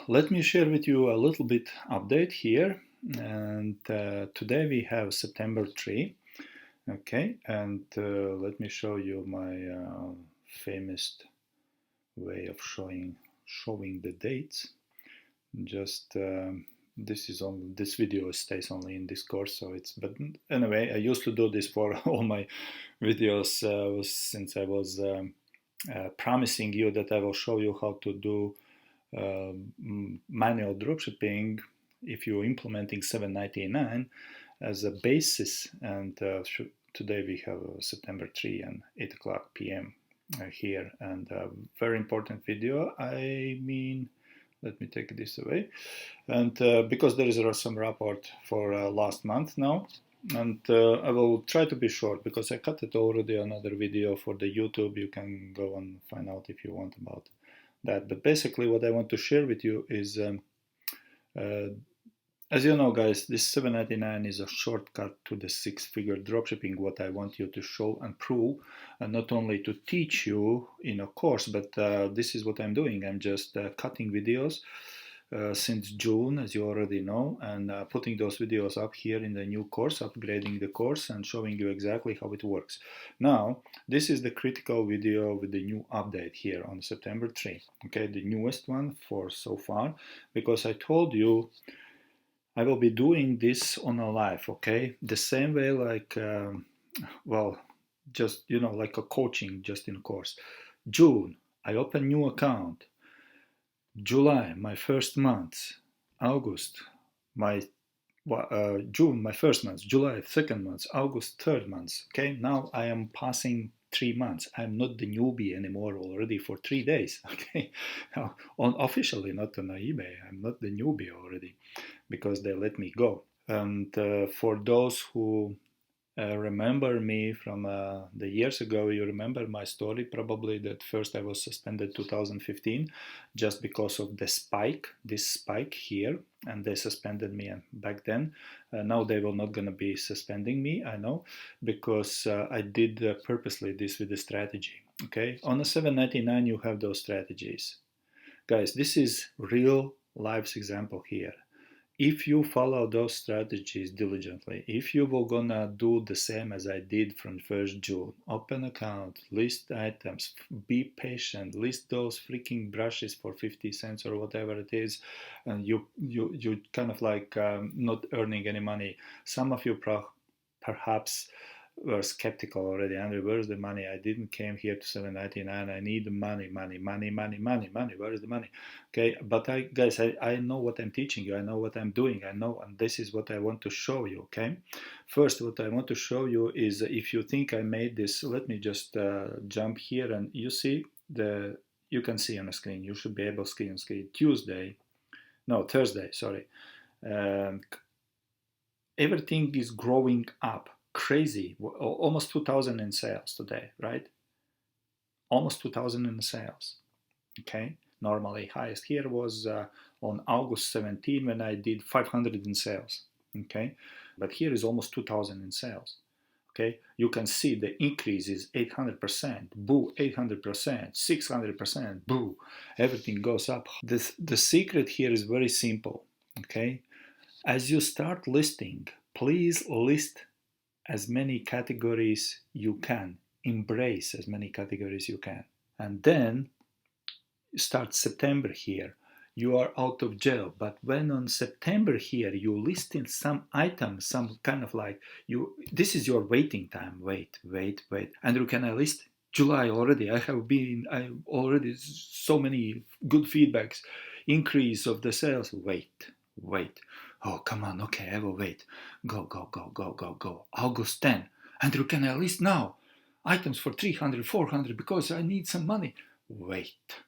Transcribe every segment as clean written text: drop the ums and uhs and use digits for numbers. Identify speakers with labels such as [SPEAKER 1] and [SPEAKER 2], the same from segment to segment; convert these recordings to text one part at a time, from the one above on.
[SPEAKER 1] Let me share with you a little bit update here. And today we have September 3. Okay, and let me show you my famous way of showing the dates. Just this video stays only in this course, so it's. But anyway, I used to do this for all my videos since I was promising you that I will show you how to do manual dropshipping if you're implementing 799 as a basis. And today we have September 3 and 8 o'clock p.m. Here, and a very important video. I mean, let me take this away. And because there is some report for last month now, and I will try to be short because I cut it already another video for the YouTube. You can go and find out if you want about that. But basically what I want to share with you is, as you know guys, this 799 is a shortcut to the six-figure dropshipping, what I want you to show and prove, and not only to teach you in a course, but this is what I'm doing. I'm just cutting videos since June, as you already know, and putting those videos up here in the new course, upgrading the course and showing you exactly how it works. Now, this is the critical video with the new update here on September 3, okay, the newest one for so far, because I told you I will be doing this on a live, okay, the same way like, well, just, you know, like a coaching just in course. June, I open new account. July, my first month. August, my June, my first month. July, second month. August, third month. Okay, now I am passing 3 months. I'm not the newbie anymore already for 3 days. Okay, now, officially not on eBay. I'm not the newbie already because they let me go. And for those who remember me from the years ago, you remember my story probably that first I was suspended 2015 just because of the spike, this spike here, and they suspended me back then. Now they will not gonna be suspending me, I know, because I did purposely this with the strategy. Okay, on a 799 you have those strategies. Guys, this is real life's example here. If you follow those strategies diligently, if you were gonna do the same as I did from 1st June, open account, list items, be patient, list those freaking brushes for 50 cents or whatever it is, and you kind of like not earning any money. Some of you perhaps were skeptical already. Andrew, where's the money? I didn't came here to 799. I need money. Where is the money? Okay, but guys, I know what I'm teaching you. I know what I'm doing. I know, and this is what I want to show you. Okay, first, what I want to show you is if you think I made this, let me just jump here, and you see you can see on the screen. You should be able to see Thursday. Sorry. Everything is growing up. Crazy, almost 2,000 in sales today, right? Almost 2,000 in sales. Okay, normally highest here was on August 17 when I did 500 in sales. Okay, but here is almost 2,000 in sales. Okay, you can see the increase is 800%, boo, 800%, 600%, boo, everything goes up. The secret here is very simple. Okay, as you start listing, please list as many categories you can, embrace as many categories you can. And then start September here. You are out of jail, but when on September here you list in some items, some kind of like this is your waiting time. Wait. Andrew, can I list? July already. I already so many good feedbacks, increase of the sales. Wait. Oh, come on. Okay, I will wait. Go. August 10. Andrew, can I list now? Items for 300, 400 because I need some money. Wait.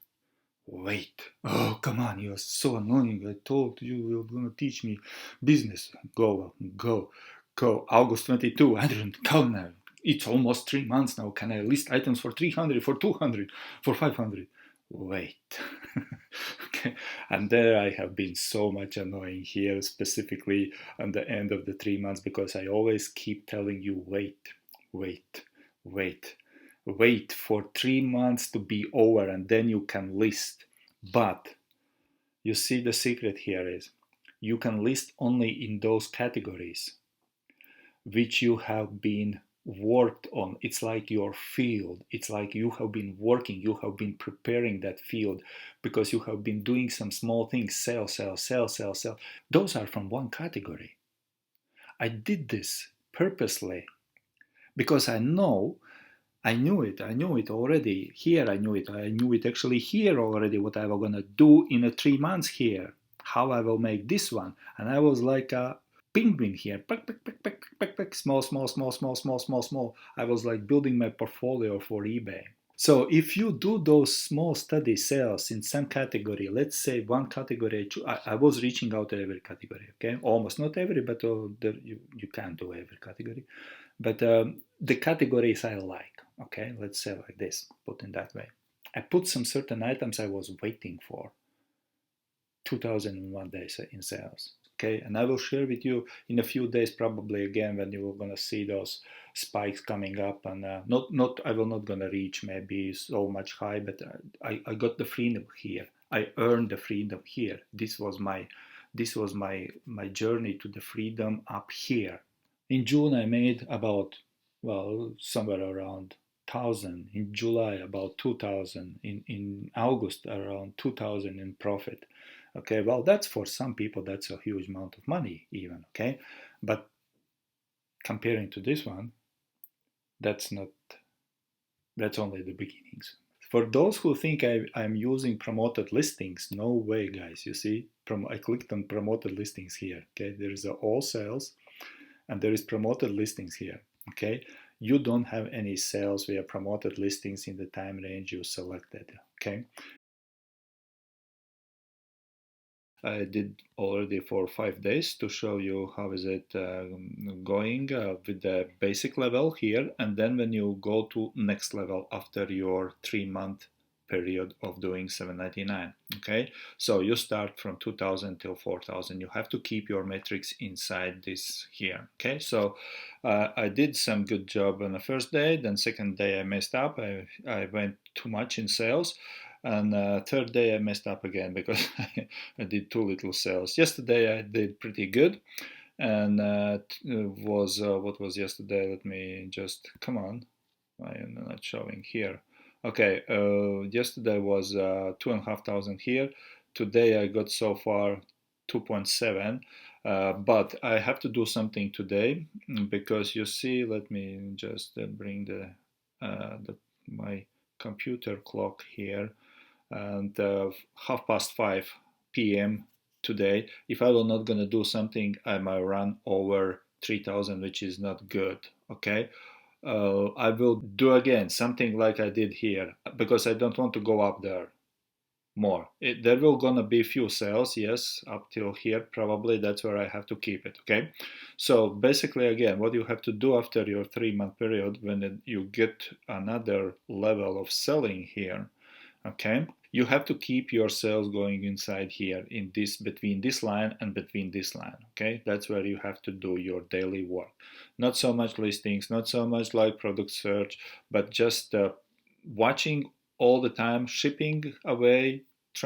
[SPEAKER 1] Oh, come on. You're so annoying. I told you you were going to teach me business. Go. August 22. Andrew, come now. It's almost 3 months now. Can I list items for 300, for 200, for 500? Wait. Okay, and there I have been so much annoying here, specifically at the end of the 3 months, because I always keep telling you wait for 3 months to be over and then you can list. But You see, the secret here is you can list only in those categories which you have been worked on. It's like your field. It's like you have been working, you have been preparing that field because you have been doing some small things, sell, sell, sell, sell, sell. Those are from one category. I did this purposely because I knew it already. Here I knew it actually here already, what I was gonna do in 3 months here, how I will make this one. And I was like a penguin here, pack, pack, pack, pack, pack, pack, small, small, small, small, small, small, small. I was like building my portfolio for eBay. So if you do those small study sales in some category, let's say one category, I was reaching out to every category, okay? Almost not every, but you can't do every category. But the categories I like, okay? Let's say like this, put in that way. I put some certain items I was waiting for, 2001 days in sales. Okay, and I will share with you in a few days probably again when you are gonna see those spikes coming up, and not I will not gonna reach maybe so much high, but I got the freedom here. I earned the freedom here. This was my journey to the freedom up here. In June I made about, well, somewhere around 1,000. In July about 2,000. In August around 2,000 in profit. Okay, well, that's for some people that's a huge amount of money even. Okay, but comparing to this one, that's not. That's only the beginnings. For those who think I'm using promoted listings, no way, guys. You see, I clicked on promoted listings here. Okay, there is all sales, and there is promoted listings here. Okay, you don't have any sales via promoted listings in the time range you selected. Okay, I did already for 5 days to show you how is it going with the basic level here, and then when you go to next level after your 3 month period of doing 799. Okay, so you start from 2000 till 4000. You have to keep your metrics inside this here. Okay, so I did some good job on the first day, then second day I messed up. I went too much in sales, and third day I messed up again because I did too little sales. Yesterday I did pretty good, and was what was yesterday? Let me just come on. I am not showing here. Okay, yesterday was 2,500 here. Today I got so far 2.7. But I have to do something today because you see, let me just bring my computer clock here, and 5:30 p.m. today. If I will not gonna do something, I might run over 3,000, which is not good. Okay, I will do again something like I did here because I don't want to go up there more. There will gonna be few sales, yes, up till here probably. That's where I have to keep it. Okay, so basically again, what you have to do after your 3 month period, when you get another level of selling here, okay, you have to keep your sales going inside here in this, between this line and between this line. Okay, that's where you have to do your daily work. Not so much listings, not so much like product search, but just watching all the time, shipping away,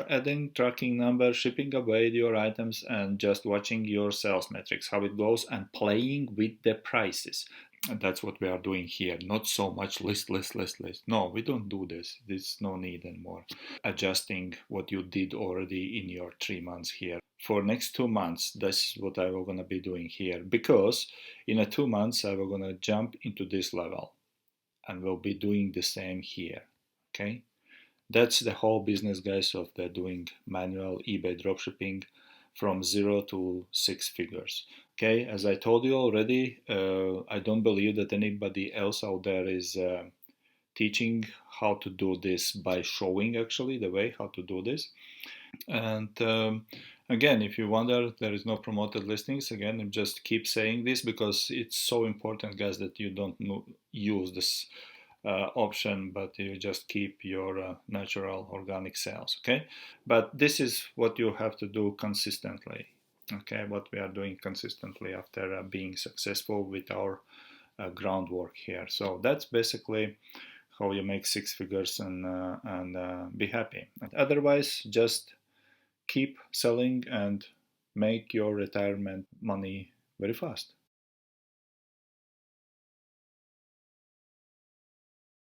[SPEAKER 1] adding tracking number, shipping away your items, and just watching your sales metrics, how it goes, and playing with the prices. And that's what we are doing here. Not so much list. No, we don't do this. There's no need anymore. Adjusting what you did already in your 3 months here. For next 2 months, that's what I will gonna be doing here, because in 2 months I will gonna jump into this level and we'll be doing the same here. Okay, that's the whole business, guys, of the doing manual eBay dropshipping from 0 to 6 figures. Okay, as I told you already, I don't believe that anybody else out there is teaching how to do this by showing actually the way how to do this. And again, if you wonder, there is no promoted listings. Again, I just keep saying this because it's so important, guys, that you don't use this option, but you just keep your natural organic sales. Okay, but this is what you have to do consistently. Okay, what we are doing consistently after being successful with our groundwork here. So that's basically how you make 6 figures and be happy. Otherwise, just keep selling and make your retirement money very fast.